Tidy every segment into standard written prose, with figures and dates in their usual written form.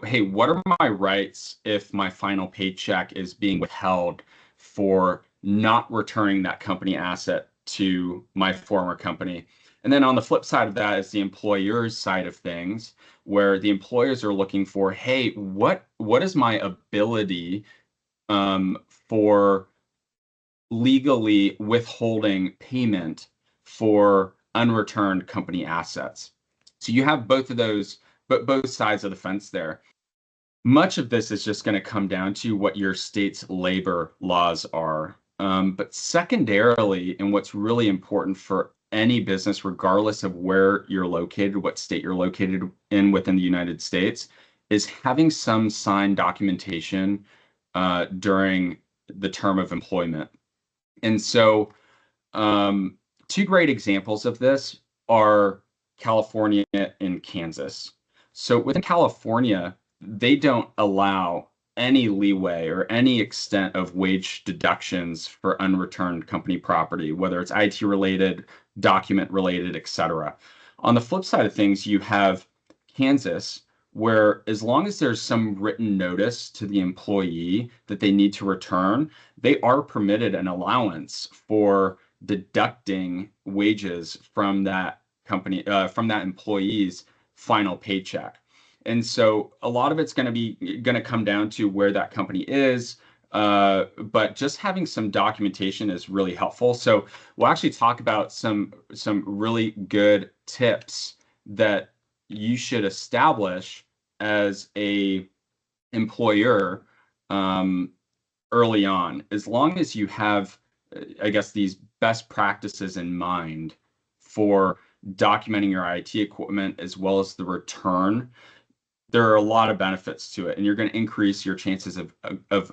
hey, what are my rights if my final paycheck is being withheld for not returning that company asset to my former company? And then on the flip side of that is the employer's side of things, where the employers are looking for, hey, what is my ability for legally withholding payment for unreturned company assets? So you have both of those, but both sides of the fence there. Much of this is just going to come down to what your state's labor laws are. But secondarily, and what's really important for any business, regardless of where you're located, what state you're located in within the United States, is having some signed documentation during the term of employment. And so, two great examples of this are California and Kansas. So within California, they don't allow any leeway or any extent of wage deductions for unreturned company property, whether it's IT related, document related, etc. On the flip side of things, you have Kansas, where as long as there's some written notice to the employee that they need to return, they are permitted an allowance for deducting wages from that company, from that employee's final paycheck. And so a lot of it's going to come down to where that company is. But just having some documentation is really helpful. So we'll actually talk about some really good tips that you should establish as a employer early on, as long as you have, I guess, these best practices in mind for documenting your IT equipment as well as the return. There are a lot of benefits to it, and you're going to increase your chances of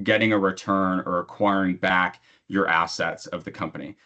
getting a return or acquiring back your assets of the company.